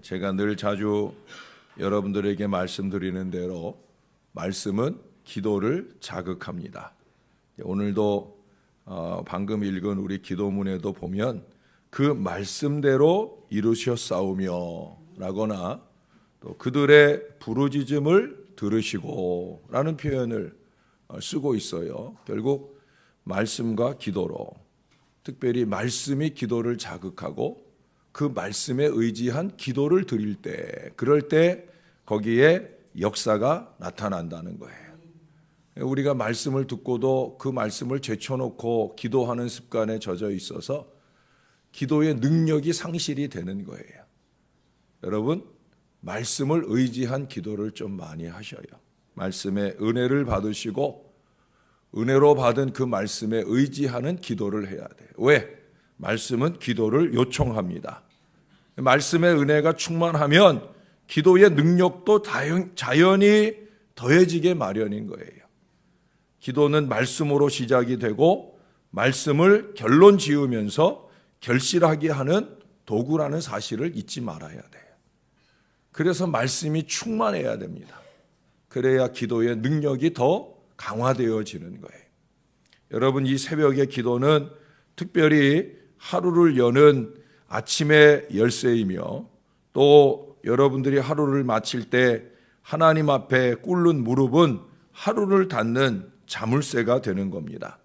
제가 늘 자주 여러분들에게 말씀드리는 대로 말씀은 기도를 자극합니다. 오늘도 방금 읽은 우리 기도문에도 보면 그 말씀대로 이루셨사오며 라거나 또 그들의 부르짖음을 들으시고 라는 표현을 쓰고 있어요. 결국 말씀과 기도로, 특별히 말씀이 기도를 자극하고 그 말씀에 의지한 기도를 드릴 때, 그럴 때 거기에 역사가 나타난다는 거예요. 우리가 말씀을 듣고도 그 말씀을 제쳐놓고 기도하는 습관에 젖어 있어서 기도의 능력이 상실이 되는 거예요. 여러분, 말씀을 의지한 기도를 좀 많이 하셔요. 말씀의 은혜를 받으시고 은혜로 받은 그 말씀에 의지하는 기도를 해야 돼요. 왜? 말씀은 기도를 요청합니다. 말씀의 은혜가 충만하면 기도의 능력도 자연히 더해지게 마련인 거예요. 기도는 말씀으로 시작이 되고 말씀을 결론 지으면서 결실하게 하는 도구라는 사실을 잊지 말아야 돼요. 그래서 말씀이 충만해야 됩니다. 그래야 기도의 능력이 더 강화되어지는 거예요. 여러분, 이 새벽의 기도는 특별히 하루를 여는 아침의 열쇠이며 또 여러분들이 하루를 마칠 때 하나님 앞에 꿇는 무릎은 하루를 닫는 자물쇠가 되는 겁니다.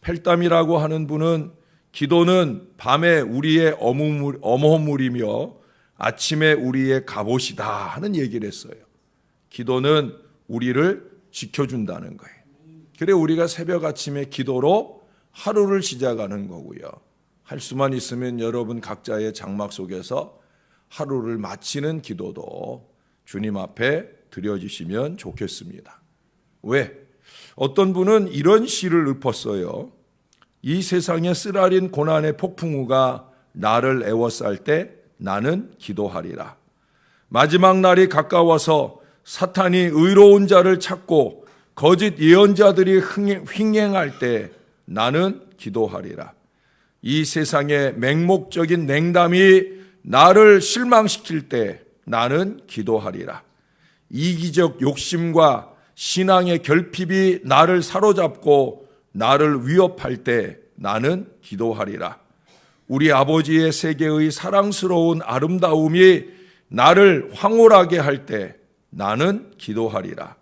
펠담이라고 하는 분은 기도는 밤에 우리의 어머물이며 아침에 우리의 갑옷이다 하는 얘기를 했어요. 기도는 우리를 지켜준다는 거예요. 그래 우리가 새벽 아침에 기도로 하루를 시작하는 거고요. 할 수만 있으면 여러분 각자의 장막 속에서 하루를 마치는 기도도 주님 앞에 드려주시면 좋겠습니다. 왜? 어떤 분은 이런 시를 읊었어요. 이 세상의 쓰라린 고난의 폭풍우가 나를 애워쌀 때 나는 기도하리라. 마지막 날이 가까워서 사탄이 의로운 자를 찾고 거짓 예언자들이 횡행할 때 나는 기도하리라. 이 세상의 맹목적인 냉담이 나를 실망시킬 때 나는 기도하리라. 이기적 욕심과 신앙의 결핍이 나를 사로잡고 나를 위협할 때 나는 기도하리라. 우리 아버지의 세계의 사랑스러운 아름다움이 나를 황홀하게 할 때 나는 기도하리라.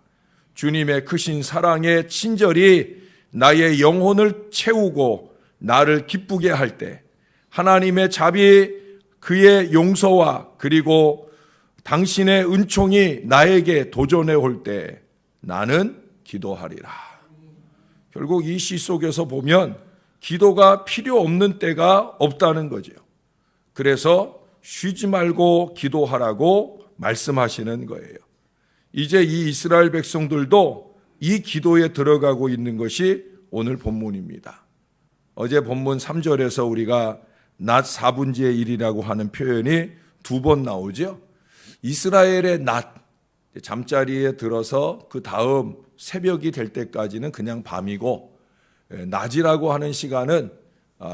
주님의 크신 사랑의 친절이 나의 영혼을 채우고 나를 기쁘게 할 때, 하나님의 자비, 그의 용서와 그리고 당신의 은총이 나에게 도전해 올 때 나는 기도하리라. 결국 이 시 속에서 보면 기도가 필요 없는 때가 없다는 거죠. 그래서 쉬지 말고 기도하라고 말씀하시는 거예요. 이제 이 이스라엘 백성들도 이 기도에 들어가고 있는 것이 오늘 본문입니다. 어제 본문 3절에서 우리가 낮 4분지의 1이라고 하는 표현이 2번 나오죠. 이스라엘의 낮, 잠자리에 들어서 그 다음 새벽이 될 때까지는 그냥 밤이고, 낮이라고 하는 시간은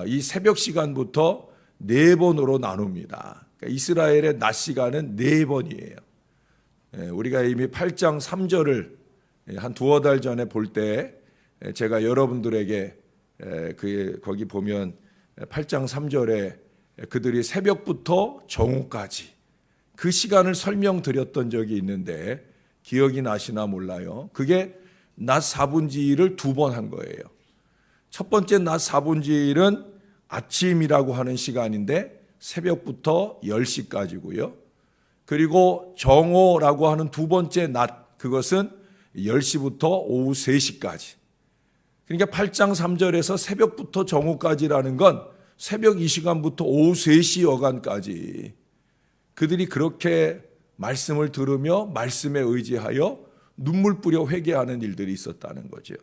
이 새벽 시간부터 4번으로 나눕니다. 그러니까 이스라엘의 낮 시간은 4번이에요. 우리가 이미 8장 3절을 한 두어 달 전에 볼 때 제가 여러분들에게 거기 보면 8장 3절에 그들이 새벽부터 정오까지 그 시간을 설명드렸던 적이 있는데 기억이 나시나 몰라요. 그게 낮 4분지 1을 2번 한 거예요. 첫 번째 낮 4분지 1은 아침이라고 하는 시간인데 새벽부터 10시까지고요. 그리고 정오라고 하는 두 번째 낮, 그것은 10시부터 오후 3시까지. 그러니까 8장 3절에서 새벽부터 정오까지라는 건 새벽 이 시간부터 오후 3시 여간까지 그들이 그렇게 말씀을 들으며 말씀에 의지하여 눈물 뿌려 회개하는 일들이 있었다는 거죠.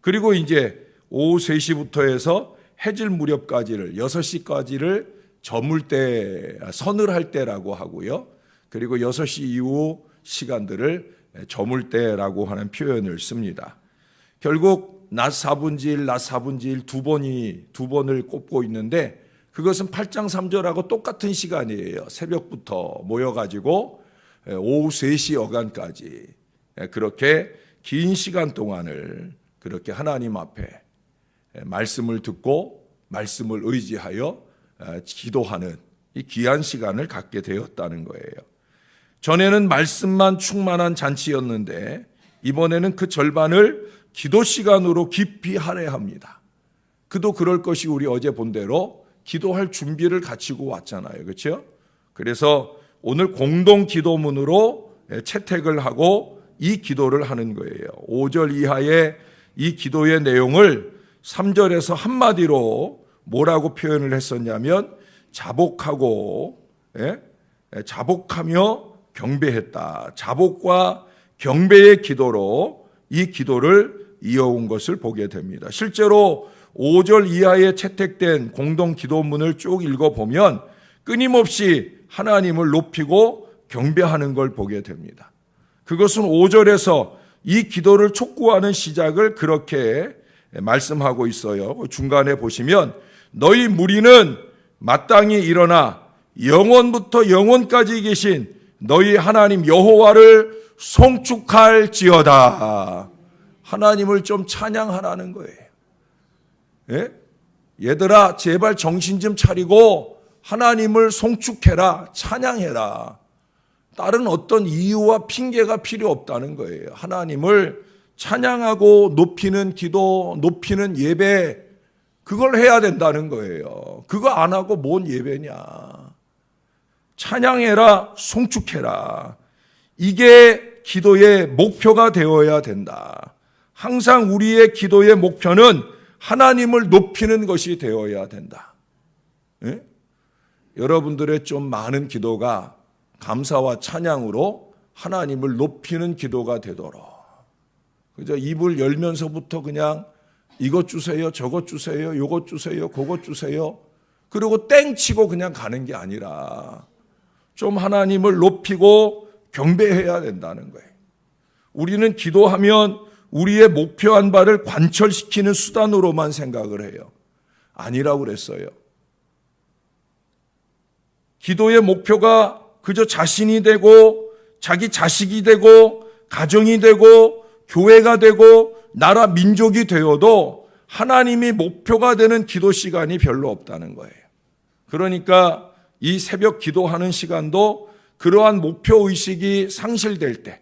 그리고 이제 오후 3시부터 해서 해질 무렵까지를 6시까지를 저물 때, 선을 할 때라고 하고요. 그리고 6시 이후 시간들을 저물 때라고 하는 표현을 씁니다. 결국 낮 4분지 1, 낮 4분지 1 두 번을 꼽고 있는데 그것은 8장 3절하고 똑같은 시간이에요. 새벽부터 모여가지고 오후 3시 여간까지 그렇게 긴 시간 동안을 그렇게 하나님 앞에 말씀을 듣고 말씀을 의지하여 기도하는 이 귀한 시간을 갖게 되었다는 거예요. 전에는 말씀만 충만한 잔치였는데 이번에는 그 절반을 기도 시간으로 깊이 할애합니다. 그도 그럴 것이 우리 어제 본 대로 기도할 준비를 갖추고 왔잖아요. 그렇죠? 그래서 오늘 공동 기도문으로 채택을 하고 이 기도를 하는 거예요. 5절 이하의 이 기도의 내용을 3절에서 한마디로 뭐라고 표현을 했었냐면 자복하고 자복하며 경배했다. 자복과 경배의 기도로 이 기도를 이어온 것을 보게 됩니다. 실제로 5절 이하에 채택된 공동 기도문을 쭉 읽어보면 끊임없이 하나님을 높이고 경배하는 걸 보게 됩니다. 그것은 5절에서 이 기도를 촉구하는 시작을 그렇게 말씀하고 있어요. 중간에 보시면 너희 무리는 마땅히 일어나 영원부터 영원까지 계신 너희 하나님 여호와를 송축할지어다. 하나님을 좀 찬양하라는 거예요. 예? 얘들아 제발 정신 좀 차리고 하나님을 송축해라, 찬양해라. 다른 어떤 이유와 핑계가 필요 없다는 거예요. 하나님을 찬양하고 높이는 기도, 높이는 예배, 그걸 해야 된다는 거예요. 그거 안 하고 뭔 예배냐. 찬양해라, 송축해라. 이게 기도의 목표가 되어야 된다. 항상 우리의 기도의 목표는 하나님을 높이는 것이 되어야 된다. 예? 여러분들의 좀 많은 기도가 감사와 찬양으로 하나님을 높이는 기도가 되도록. 그저 입을 열면서부터 그냥 이것 주세요, 저것 주세요, 요것 주세요, 그것 주세요. 그리고 땡치고 그냥 가는 게 아니라 좀 하나님을 높이고 경배해야 된다는 거예요. 우리는 기도하면 우리의 목표한 바를 관철시키는 수단으로만 생각을 해요. 아니라고 그랬어요. 기도의 목표가 그저 자신이 되고 자기 자식이 되고 가정이 되고 교회가 되고 나라 민족이 되어도 하나님이 목표가 되는 기도 시간이 별로 없다는 거예요. 그러니까 이 새벽 기도하는 시간도 그러한 목표의식이 상실될 때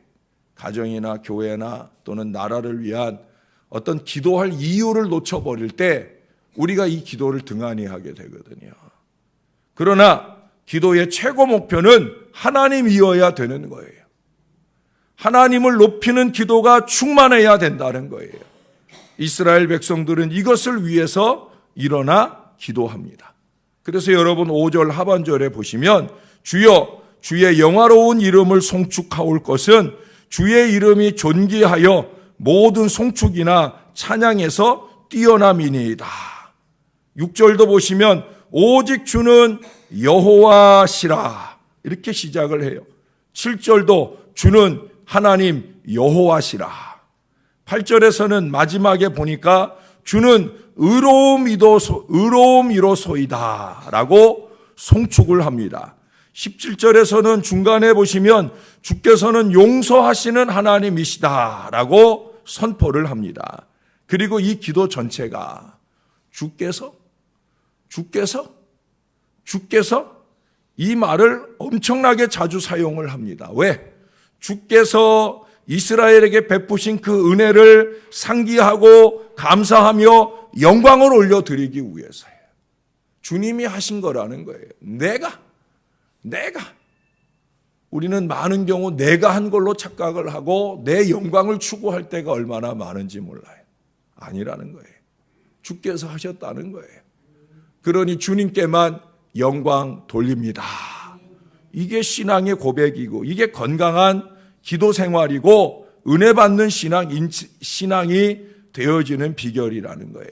가정이나 교회나 또는 나라를 위한 어떤 기도할 이유를 놓쳐버릴 때 우리가 이 기도를 등한히 하게 되거든요. 그러나 기도의 최고 목표는 하나님이어야 되는 거예요. 하나님을 높이는 기도가 충만해야 된다는 거예요. 이스라엘 백성들은 이것을 위해서 일어나 기도합니다. 그래서 여러분 5절 하반절에 보시면 주여 주의 영화로운 이름을 송축하올 것은 주의 이름이 존귀하여 모든 송축이나 찬양에서 뛰어남이니이다. 6절도 보시면 오직 주는 여호와시라 이렇게 시작을 해요. 7절도 주는 하나님 여호와시라. 8절에서는 마지막에 보니까 주는 의로움이로소이다 라고 송축을 합니다. 17절에서는 중간에 보시면 주께서는 용서하시는 하나님이시다 라고 선포를 합니다. 그리고 이 기도 전체가 주께서 이 말을 엄청나게 자주 사용을 합니다. 왜? 주께서 이스라엘에게 베푸신 그 은혜를 상기하고 감사하며 영광을 올려드리기 위해서예요. 주님이 하신 거라는 거예요. 내가 우리는 많은 경우 내가 한 걸로 착각을 하고 내 영광을 추구할 때가 얼마나 많은지 몰라요. 아니라는 거예요. 주께서 하셨다는 거예요. 그러니 주님께만 영광 돌립니다. 이게 신앙의 고백이고 이게 건강한 기도 생활이고 은혜 받는 신앙이 되어지는 비결이라는 거예요.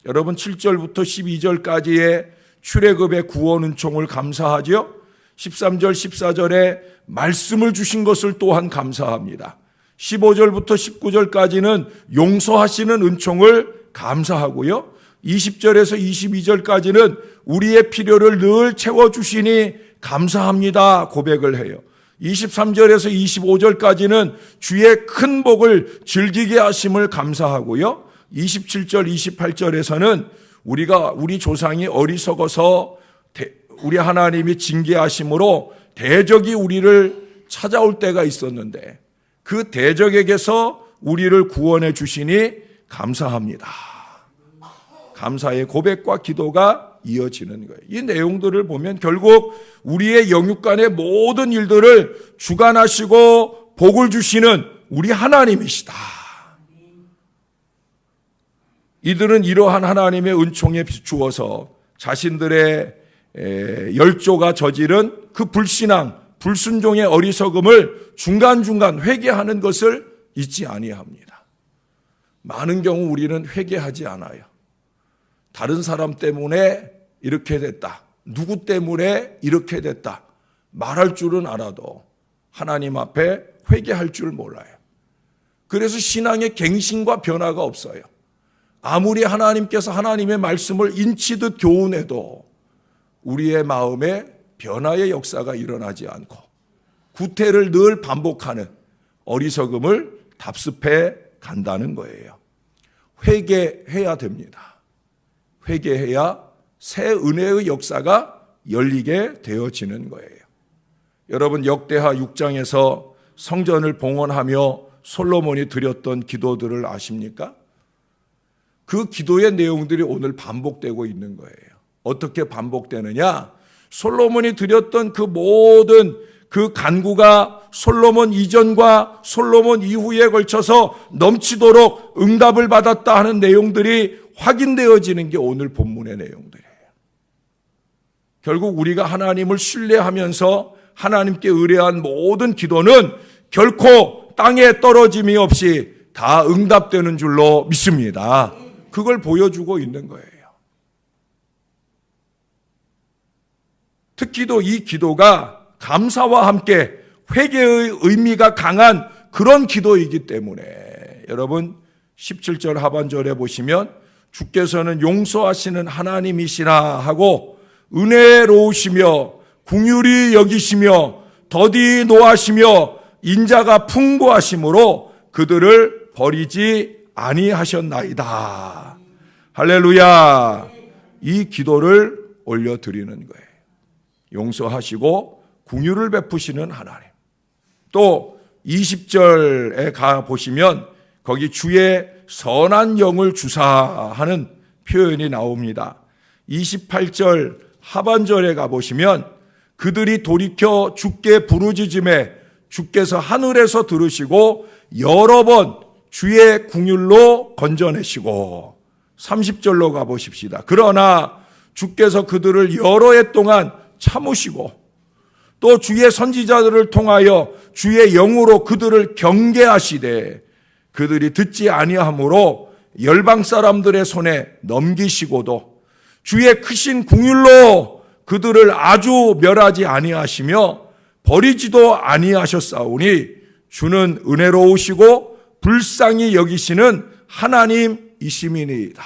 여러분 7절부터 12절까지의 출애굽의 구원 은총을 감사하죠. 13절 14절에 말씀을 주신 것을 또한 감사합니다. 15절부터 19절까지는 용서하시는 은총을 감사하고요. 20절에서 22절까지는 우리의 필요를 늘 채워주시니 감사합니다 고백을 해요. 23절에서 25절까지는 주의 큰 복을 즐기게 하심을 감사하고요. 27절, 28절에서는 우리 조상이 어리석어서 우리 하나님이 징계하심으로 대적이 우리를 찾아올 때가 있었는데 그 대적에게서 우리를 구원해 주시니 감사합니다. 감사의 고백과 기도가 이어지는 거예요. 이 내용들을 보면 결국 우리의 영육간의 모든 일들을 주관하시고 복을 주시는 우리 하나님이시다. 이들은 이러한 하나님의 은총에 비추어서 자신들의 열조가 저지른 그 불신앙, 불순종의 어리석음을 중간중간 회개하는 것을 잊지 아니합니다. 많은 경우 우리는 회개하지 않아요. 다른 사람 때문에 이렇게 됐다. 누구 때문에 이렇게 됐다. 말할 줄은 알아도 하나님 앞에 회개할 줄 몰라요. 그래서 신앙의 갱신과 변화가 없어요. 아무리 하나님께서 하나님의 말씀을 인치듯 교훈해도 우리의 마음에 변화의 역사가 일어나지 않고 구태를 늘 반복하는 어리석음을 답습해 간다는 거예요. 회개해야 됩니다. 회개해야 새 은혜의 역사가 열리게 되어지는 거예요. 여러분 역대하 6장에서 성전을 봉헌하며 솔로몬이 드렸던 기도들을 아십니까? 그 기도의 내용들이 오늘 반복되고 있는 거예요. 어떻게 반복되느냐? 솔로몬이 드렸던 그 모든 그 간구가 솔로몬 이전과 솔로몬 이후에 걸쳐서 넘치도록 응답을 받았다 하는 내용들이 확인되어지는 게 오늘 본문의 내용들이에요. 결국 우리가 하나님을 신뢰하면서 하나님께 의뢰한 모든 기도는 결코 땅에 떨어짐이 없이 다 응답되는 줄로 믿습니다. 그걸 보여주고 있는 거예요. 특히도 이 기도가 감사와 함께 회개의 의미가 강한 그런 기도이기 때문에 여러분 17절 하반절에 보시면 주께서는 용서하시는 하나님이시라 하고 은혜로우시며 긍휼히 여기시며 더디 노하시며 인자가 풍부하심으로 그들을 버리지 아니하셨나이다. 할렐루야. 이 기도를 올려드리는 거예요. 용서하시고 긍휼을 베푸시는 하나님. 또 20절에 가 보시면 거기 주의 선한 영을 주사하는 표현이 나옵니다. 28절 하반절에 가 보시면 그들이 돌이켜 주께 부르짖음에 주께서 하늘에서 들으시고 여러 번 주의 긍휼로 건져내시고 30절로 가 보십시다. 그러나 주께서 그들을 여러 해 동안 참으시고 또 주의 선지자들을 통하여 주의 영으로 그들을 경계하시되 그들이 듣지 아니하므로 열방 사람들의 손에 넘기시고도 주의 크신 긍휼로 그들을 아주 멸하지 아니하시며 버리지도 아니하셨사오니 주는 은혜로우시고 불쌍히 여기시는 하나님이심이니이다.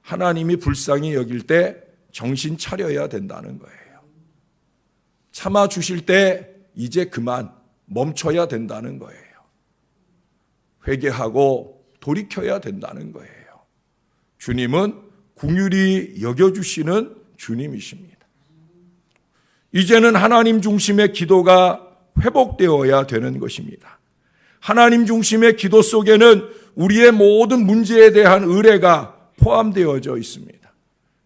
하나님이 불쌍히 여길 때 정신 차려야 된다는 거예요. 참아주실 때 이제 그만 멈춰야 된다는 거예요. 회개하고 돌이켜야 된다는 거예요. 주님은 긍휼히 여겨주시는 주님이십니다. 이제는 하나님 중심의 기도가 회복되어야 되는 것입니다. 하나님 중심의 기도 속에는 우리의 모든 문제에 대한 의뢰가 포함되어져 있습니다.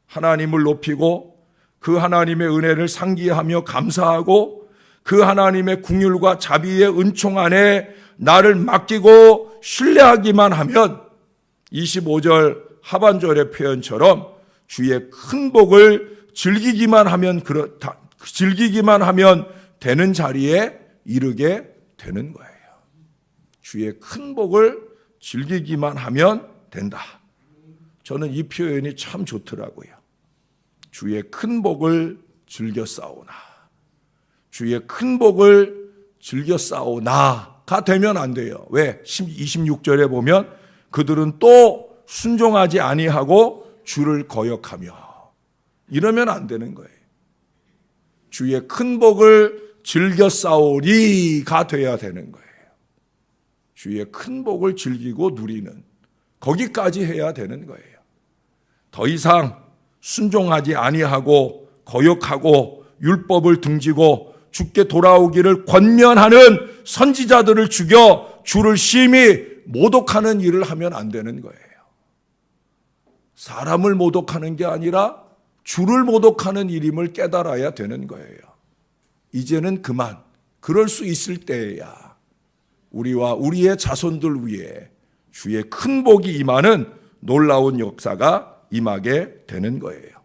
하나님을 높이고 그 하나님의 은혜를 상기하며 감사하고 그 하나님의 긍휼과 자비의 은총 안에 나를 맡기고 신뢰하기만 하면 25절 하반절의 표현처럼 주의 큰 복을 즐기기만 하면 되는 자리에 이르게 되는 거예요. 주의 큰 복을 즐기기만 하면 된다. 저는 이 표현이 참 좋더라고요. 주의 큰 복을 즐겨 싸우나. 주의 큰 복을 즐겨 싸우나가 되면 안 돼요. 왜? 26절에 보면 그들은 또 순종하지 아니하고 주를 거역하며. 이러면 안 되는 거예요. 주의 큰 복을 즐겨 싸우리가 돼야 되는 거예요. 주의 큰 복을 즐기고 누리는, 거기까지 해야 되는 거예요. 더 이상 순종하지 아니하고 거역하고 율법을 등지고 주께 돌아오기를 권면하는 선지자들을 죽여 주를 심히 모독하는 일을 하면 안 되는 거예요. 사람을 모독하는 게 아니라 주를 모독하는 일임을 깨달아야 되는 거예요. 이제는 그만, 그럴 수 있을 때에야 우리와 우리의 자손들 위에 주의 큰 복이 임하는 놀라운 역사가 임하게 되는 거예요.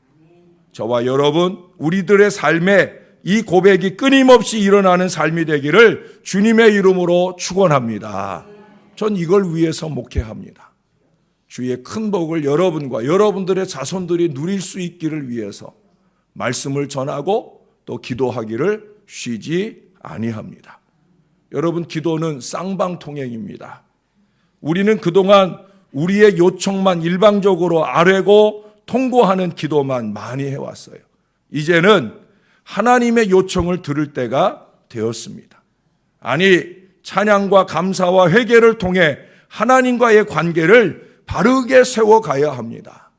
저와 여러분, 우리들의 삶에 이 고백이 끊임없이 일어나는 삶이 되기를 주님의 이름으로 축원합니다. 전 이걸 위해서 목회합니다. 주의 큰 복을 여러분과 여러분들의 자손들이 누릴 수 있기를 위해서 말씀을 전하고 또 기도하기를 쉬지 아니합니다. 여러분, 기도는 쌍방통행입니다. 우리는 그동안 우리의 요청만 일방적으로 아뢰고 통고하는 기도만 많이 해왔어요. 이제는 하나님의 요청을 들을 때가 되었습니다. 아니, 찬양과 감사와 회개를 통해 하나님과의 관계를 바르게 세워가야 합니다.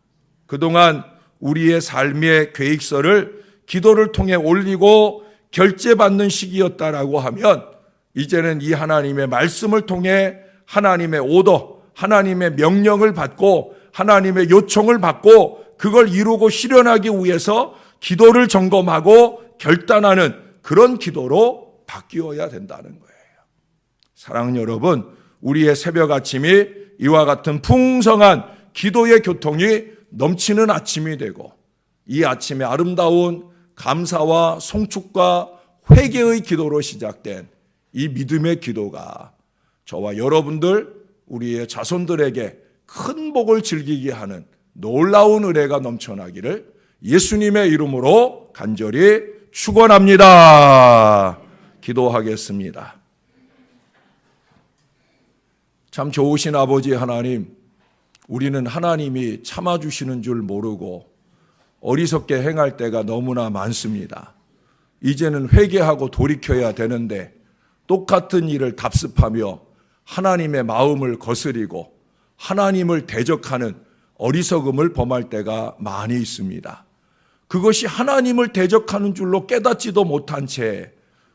그동안 우리의 삶의 계획서를 기도를 통해 올리고 결제받는 시기였다라고 하면 이제는 이 하나님의 말씀을 통해 하나님의 오더, 하나님의 명령을 받고 하나님의 요청을 받고 그걸 이루고 실현하기 위해서 기도를 점검하고 결단하는 그런 기도로 바뀌어야 된다는 거예요. 사랑하는 여러분, 우리의 새벽 아침이 이와 같은 풍성한 기도의 교통이 넘치는 아침이 되고 이 아침에 아름다운 감사와 송축과 회개의 기도로 시작된 이 믿음의 기도가 저와 여러분들, 우리의 자손들에게 큰 복을 즐기게 하는 놀라운 은혜가 넘쳐나기를 예수님의 이름으로 간절히 축원합니다. 기도하겠습니다. 참 좋으신 아버지 하나님, 우리는 하나님이 참아주시는 줄 모르고 어리석게 행할 때가 너무나 많습니다. 이제는 회개하고 돌이켜야 되는데 똑같은 일을 답습하며 하나님의 마음을 거스리고 하나님을 대적하는 어리석음을 범할 때가 많이 있습니다. 그것이 하나님을 대적하는 줄로 깨닫지도 못한 채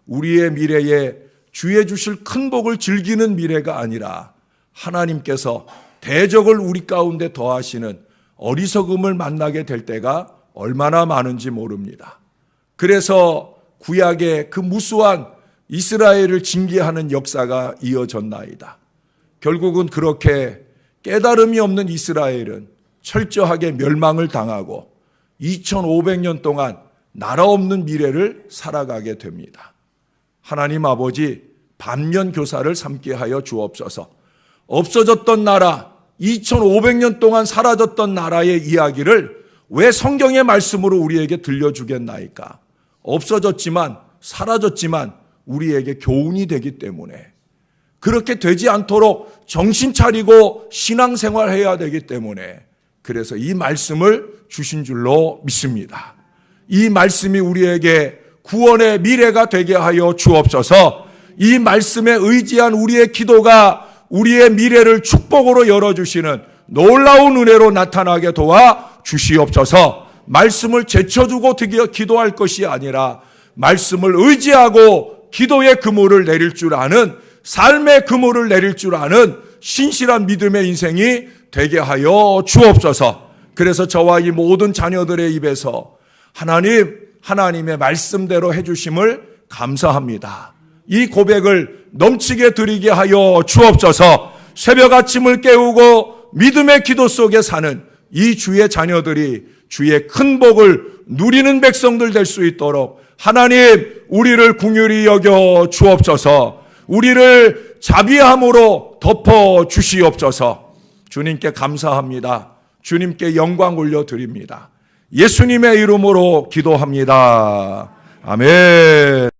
우리의 미래에 주의 주실 큰 복을 즐기는 미래가 아니라 하나님께서 대적을 우리 가운데 더하시는 어리석음을 만나게 될 때가 얼마나 많은지 모릅니다. 그래서 구약의 그 무수한 이스라엘을 징계하는 역사가 이어졌나이다. 결국은 그렇게 깨달음이 없는 이스라엘은 철저하게 멸망을 당하고 2500년 동안 나라 없는 미래를 살아가게 됩니다. 하나님 아버지, 반면교사를 삼게 하여 주옵소서. 없어졌던 나라, 2500년 동안 사라졌던 나라의 이야기를 왜 성경의 말씀으로 우리에게 들려주겠나이까? 없어졌지만, 사라졌지만 우리에게 교훈이 되기 때문에, 그렇게 되지 않도록 정신 차리고 신앙생활 해야 되기 때문에, 그래서 이 말씀을 주신 줄로 믿습니다. 이 말씀이 우리에게 구원의 미래가 되게 하여 주옵소서. 이 말씀에 의지한 우리의 기도가 우리의 미래를 축복으로 열어주시는 놀라운 은혜로 나타나게 도와 주시옵소서. 말씀을 제쳐두고 기도할 것이 아니라 말씀을 의지하고 기도의 그물을 내릴 줄 아는, 삶의 그물을 내릴 줄 아는 신실한 믿음의 인생이 되게 하여 주옵소서. 그래서 저와 이 모든 자녀들의 입에서 하나님의 말씀대로 해주심을 감사합니다. 이 고백을 넘치게 드리게 하여 주옵소서. 새벽 아침을 깨우고 믿음의 기도 속에 사는 이 주의 자녀들이 주의 큰 복을 누리는 백성들 될 수 있도록 하나님, 우리를 긍휼히 여겨 주옵소서. 우리를 자비함으로 덮어 주시옵소서. 주님께 감사합니다. 주님께 영광 올려드립니다. 예수님의 이름으로 기도합니다. 아멘.